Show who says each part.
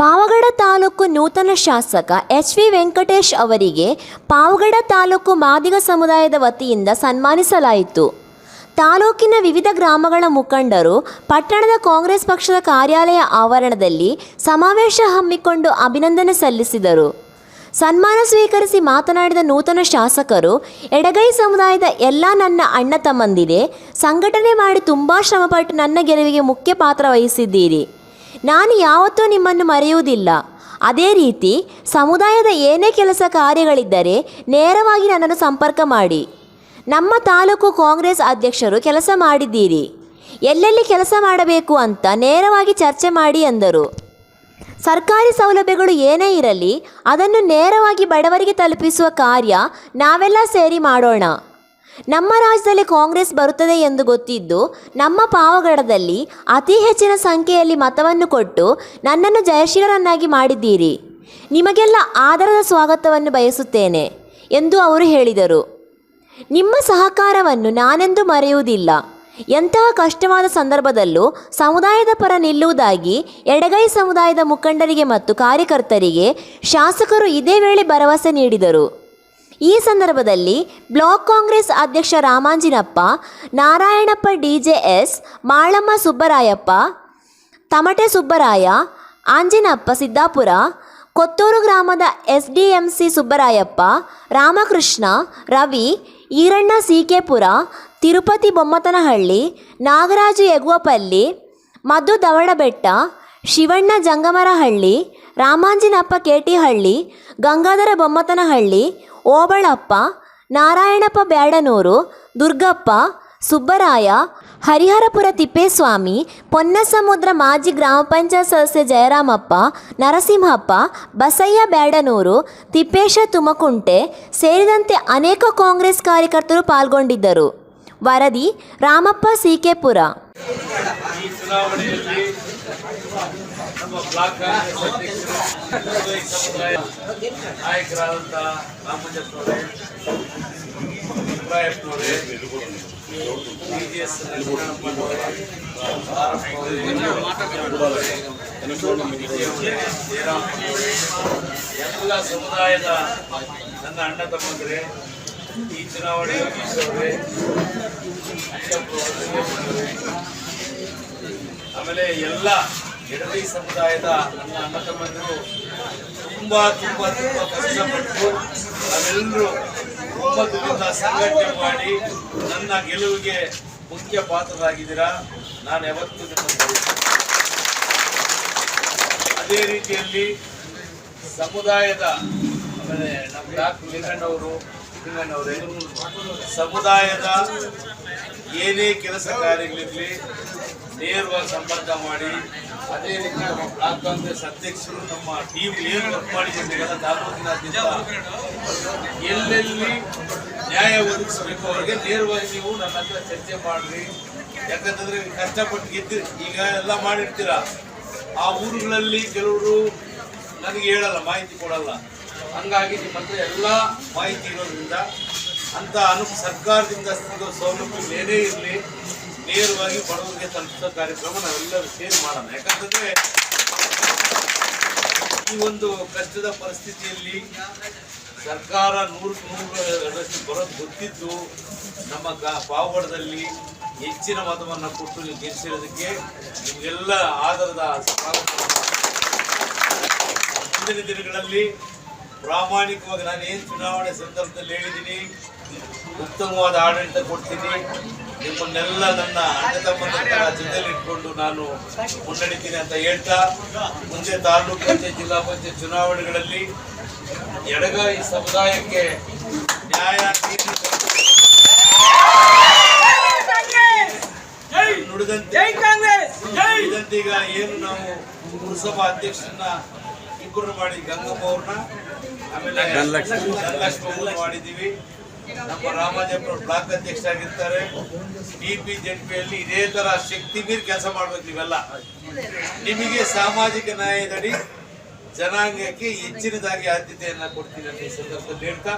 Speaker 1: ಪಾವಗಡ ತಾಲೂಕು ನೂತನ ಶಾಸಕ ಎಚ್.ವಿ. ವೆಂಕಟೇಶ್ ಅವರಿಗೆ ಪಾವಗಡ ತಾಲೂಕು ಮಾದಿಗ ಸಮುದಾಯದ ವತಿಯಿಂದ ಸನ್ಮಾನಿಸಲಾಯಿತು. ತಾಲೂಕಿನ ವಿವಿಧ ಗ್ರಾಮಗಳ ಮುಖಂಡರು ಪಟ್ಟಣದ ಕಾಂಗ್ರೆಸ್ ಪಕ್ಷದ ಕಾರ್ಯಾಲಯ ಆವರಣದಲ್ಲಿ ಸಮಾವೇಶ ಹಮ್ಮಿಕೊಂಡು ಅಭಿನಂದನೆ ಸಲ್ಲಿಸಿದರು. ಸನ್ಮಾನ ಸ್ವೀಕರಿಸಿ ಮಾತನಾಡಿದ ನೂತನ ಶಾಸಕರು, ಎಡಗೈ ಸಮುದಾಯದ ಎಲ್ಲ ನನ್ನ ಅಣ್ಣ ತಮ್ಮಂದಿರೇ, ಸಂಘಟನೆ ಮಾಡಿ ತುಂಬ ಶ್ರಮಪಟ್ಟು ನನ್ನ ಗೆಲುವಿಗೆ ಮುಖ್ಯ ಪಾತ್ರ ವಹಿಸಿದ್ದೀರಿ. ನಾನು ಯಾವತ್ತೂ ನಿಮ್ಮನ್ನು ಮರೆಯುವುದಿಲ್ಲ. ಅದೇ ರೀತಿ ಸಮುದಾಯದ ಏನೇ ಕೆಲಸ ಕಾರ್ಯಗಳಿದ್ದರೆ ನೇರವಾಗಿ ನನ್ನನ್ನು ಸಂಪರ್ಕ ಮಾಡಿ. ನಮ್ಮ ತಾಲೂಕು ಕಾಂಗ್ರೆಸ್ ಅಧ್ಯಕ್ಷರು ಕೆಲಸ ಮಾಡಿದ್ದೀರಿ, ಎಲ್ಲೆಲ್ಲಿ ಕೆಲಸ ಮಾಡಬೇಕು ಅಂತ ನೇರವಾಗಿ ಚರ್ಚೆ ಮಾಡಿ ಎಂದರು. ಸರ್ಕಾರಿ ಸೌಲಭ್ಯಗಳು ಏನೇ ಇರಲಿ ಅದನ್ನು ನೇರವಾಗಿ ಬಡವರಿಗೆ ತಲುಪಿಸುವ ಕಾರ್ಯ ನಾವೆಲ್ಲ ಸೇರಿ ಮಾಡೋಣ. ನಮ್ಮ ರಾಜ್ಯದಲ್ಲಿ ಕಾಂಗ್ರೆಸ್ ಬರುತ್ತದೆ ಎಂದು ಗೊತ್ತಿದ್ದು ನಮ್ಮ ಪಾವಗಡದಲ್ಲಿ ಅತಿ ಹೆಚ್ಚಿನ ಸಂಖ್ಯೆಯಲ್ಲಿ ಮತವನ್ನು ಕೊಟ್ಟು ನನ್ನನ್ನು ಜಯಶೀಲರನ್ನಾಗಿ ಮಾಡಿದ್ದೀರಿ. ನಿಮಗೆಲ್ಲ ಆದರದ ಸ್ವಾಗತವನ್ನು ಬಯಸುತ್ತೇನೆ ಎಂದು ಅವರು ಹೇಳಿದರು. ನಿಮ್ಮ ಸಹಕಾರವನ್ನು ನಾನೆಂದೂ ಮರೆಯುವುದಿಲ್ಲ. ಎಂತಹ ಕಷ್ಟವಾದ ಸಂದರ್ಭದಲ್ಲೂ ಸಮುದಾಯದ ಪರ ನಿಲ್ಲುವುದಾಗಿ ಎಡಗೈ ಸಮುದಾಯದ ಮುಖಂಡರಿಗೆ ಮತ್ತು ಕಾರ್ಯಕರ್ತರಿಗೆ ಶಾಸಕರು ಇದೇ ವೇಳೆ ಭರವಸೆ ನೀಡಿದರು. ಈ ಸಂದರ್ಭದಲ್ಲಿ ಬ್ಲಾಕ್ ಕಾಂಗ್ರೆಸ್ ಅಧ್ಯಕ್ಷ ರಾಮಾಂಜಿನಪ್ಪ, ನಾರಾಯಣಪ್ಪ ಡಿಜೆಎಸ್, ಮಾಳಮ್ಮ ಸುಬ್ಬರಾಯಪ್ಪ, ತಮಟೆ ಸುಬ್ಬರಾಯ, ಆಂಜಿನಪ್ಪ ಸಿದ್ದಾಪುರ, ಕೊತ್ತೂರು ಗ್ರಾಮದ ಎಸ್ಡಿಎಂಸಿ ಸುಬ್ಬರಾಯಪ್ಪ, ರಾಮಕೃಷ್ಣ, ರವಿ, ಈರಣ್ಣ ಸಿಕೆಪುರ, ತಿರುಪತಿ ಬೊಮ್ಮತನಹಳ್ಳಿ, ನಾಗರಾಜು ಯಗುವಪಲ್ಲಿ, ಮಧು ದವಡಬೆಟ್ಟ, ಶಿವಣ್ಣ ಜಂಗಮರಹಳ್ಳಿ, ರಾಮಾಂಜಿನಪ್ಪ ಕೇಟಿಹಳ್ಳಿ, ಗಂಗಾಧರ ಬೊಮ್ಮತನಹಳ್ಳಿ, ಓಬಳಪ್ಪ, ನಾರಾಯಣಪ್ಪ ಬ್ಯಾಡನೂರು, ದುರ್ಗಪ್ಪ, ಸುಬ್ಬರಾಯ, ಹರಿಹರಪುರ ತಿಪ್ಪೇಸ್ವಾಮಿ, ಪೊನ್ನಸಮುದ್ರ ಮಾಜಿ ಗ್ರಾಮ ಪಂಚಾಯತ್ ಸದಸ್ಯ ಜಯರಾಮಪ್ಪ, ನರಸಿಂಹಪ್ಪ, ಬಸಯ್ಯ ಬ್ಯಾಡನೂರು, ತಿಪ್ಪೇಶ ತುಮಕುಂಟೆ ಸೇರಿದಂತೆ ಅನೇಕ ಕಾಂಗ್ರೆಸ್ ಕಾರ್ಯಕರ್ತರು ಪಾಲ್ಗೊಂಡಿದ್ದರು. ವರದಿ ರಾಮಪ್ಪ ಸಿಕೆಪುರ.
Speaker 2: ನಮ್ಮ ಬ್ಲಾಕ್ ಕಾಂಗ್ರೆಸ್ ಅಧ್ಯಕ್ಷರು ಸಮುದಾಯ ನಾಯಕರಾದಂಥ ರಾಮಂಜಪ್ಪನವರೇ, ಇಬ್ರಾಹಿಂನವರೇ, ಡಿಜಿಎಸ್ ಎಲ್ಲ ಸಮುದಾಯದ ನನ್ನ ಅಣ್ಣ ತಮ್ಮಂದಿರೇ, ಈ ಚುನಾವಣೆ ಯೋಗೀಶ್ವರೇ, ಆಮೇಲೆ ಎಲ್ಲ ಎಡಗೈ ಸಮುದಾಯದ ನನ್ನ ಅಣ್ಣ ತಮ್ಮಂದಿರು ತುಂಬ ಕಷ್ಟಪಟ್ಟು ನಾವೆಲ್ಲರೂ ಒಮ್ಮತದಿಂದ ಸಂಘಟನೆ ಮಾಡಿ ನನ್ನ ಗೆಲುವಿಗೆ ಮುಖ್ಯ ಪಾತ್ರರಾಗಿದ್ದೀರಾ. ನಾನು ಯಾವತ್ತೂ ಅದೇ ರೀತಿಯಲ್ಲಿ ಸಮುದಾಯದ ಆಮೇಲೆ ನಮ್ಮ ಡಾಕ್ಟರ್ ಲಿಂಗಣ್ಣವರು ಸಮುದಾಯದ ಏನೇ ಕೆಲಸ ಕಾರ್ಯಗಳಿರಲಿ ನೇರವಾಗಿ ಸಂಪರ್ಕ ಮಾಡಿ, ಅದೇ ರೀತಿ ನಮ್ಮ ಬ್ಲಾಕ್ ಕಾಂಗ್ರೆಸ್ ಅಧ್ಯಕ್ಷರು ನಮ್ಮ ಟೀಮ್ ಏನು ವರ್ಕ್ ಮಾಡಿದ್ದೀವಿ ತಾಲೂಕಿನಾದ್ಯಂತ ಎಲ್ಲೆಲ್ಲಿ ನ್ಯಾಯ ಒದಗಿಸಬೇಕು ಅವರಿಗೆ ನೇರವಾಗಿ ನೀವು ನನ್ನ ಹತ್ರ ಚರ್ಚೆ ಮಾಡಿರಿ. ಯಾಕಂತಂದ್ರೆ ಕಷ್ಟಪಟ್ಟು ಗೆದ್ದು ಈಗ ಎಲ್ಲ ಮಾಡಿರ್ತೀರ, ಆ ಊರುಗಳಲ್ಲಿ ಕೆಲವರು ನನಗೆ ಹೇಳಲ್ಲ, ಮಾಹಿತಿ ಕೊಡಲ್ಲ. ಹಂಗಾಗಿ ನಿಮ್ಮ ಹತ್ರ ಎಲ್ಲ ಮಾಹಿತಿ ಇರೋದ್ರಿಂದ ಅಂತ ಸರ್ಕಾರದಿಂದ ಸಿಗೋ ಸೌಲಭ್ಯ ಏನೇ ಇರಲಿ ನೇರವಾಗಿ ಬಡವರಿಗೆ ತಲುಪಿಸೋ ಕಾರ್ಯಕ್ರಮ ನಾವೆಲ್ಲರೂ ಸೇರಿ ಮಾಡೋಣ. ಯಾಕಂತಂದ್ರೆ ಈ ಒಂದು ಕಷ್ಟದ ಪರಿಸ್ಥಿತಿಯಲ್ಲಿ ಸರ್ಕಾರ 100% ಬರೋದು ಗೊತ್ತಿದ್ದು ನಮ್ಮ ಪಾವಗಡದಲ್ಲಿ ಹೆಚ್ಚಿನ ಮತವನ್ನು ಕೊಟ್ಟು ನೀವು ಗೆಲ್ಲಿಸಿರೋದಕ್ಕೆ ನಿಮಗೆಲ್ಲ ಆಧಾರದ ಮುಂದಿನ ದಿನಗಳಲ್ಲಿ ಪ್ರಾಮಾಣಿಕವಾಗಿ ನಾನು ಏನು ಚುನಾವಣೆ ಸಂದರ್ಭದಲ್ಲಿ ಹೇಳಿದ್ದೀನಿ, ಉತ್ತಮವಾದ ಆಡಳಿತ ಕೊಡ್ತೀನಿ, ನಿಮ್ಮನ್ನೆಲ್ಲ ನನ್ನ ಅಣ್ಣ ತಮ್ಮಂದಿರ ಜೊತೆಯಲ್ಲಿ ಇಟ್ಕೊಂಡು ನಾನು ಮುನ್ನಡೆತೀನಿ ಅಂತ ಹೇಳ್ತಾ, ಮುಂದೆ ತಾಲೂಕು ಪಂಚಾಯತ್ ಜಿಲ್ಲಾ ಪಂಚಾಯತ್ ಚುನಾವಣೆಗಳಲ್ಲಿ ಎಡಗೈ ಸಮುದಾಯಕ್ಕೆ ನ್ಯಾಯ ನುಡಿದಂತೆ ಈಗ ಏನು ನಾವು ಪುರಸಭಾ ಅಧ್ಯಕ್ಷರನ್ನ ಇಬ್ಬರು ಮಾಡಿ ಗಂಗಮ್ಮ ಅವ್ರನ್ನ, ಆಮೇಲೆ ಧನಲಕ್ಷ್ಮಿ ಮಾಡಿದ್ದೀವಿ. ನಮ್ಮ ರಾಮಾಜಪ್ಪನವರು ಬ್ಲಾಕ್ ಅಧ್ಯಕ್ಷ ಆಗಿರ್ತಾರೆ. ಡಿಪಿ ಜೆಡ್ಪಿಯಲ್ಲಿ ಇದೇ ತರ ಶಕ್ತಿ ಮೀರಿ ಕೆಲಸ ಮಾಡ್ಬೇಕು. ನೀವೆಲ್ಲ ನಿಮಗೆ ಸಾಮಾಜಿಕ ನ್ಯಾಯದಡಿ ಜನಾಂಗಕ್ಕೆ ಹೆಚ್ಚಿನದಾಗಿ ಆದ್ಯತೆಯನ್ನ ಕೊಡ್ತೀನಿ ಅಂತ ಈ ಸಂದರ್ಭದಲ್ಲಿ ಹೇಳ್ತಾ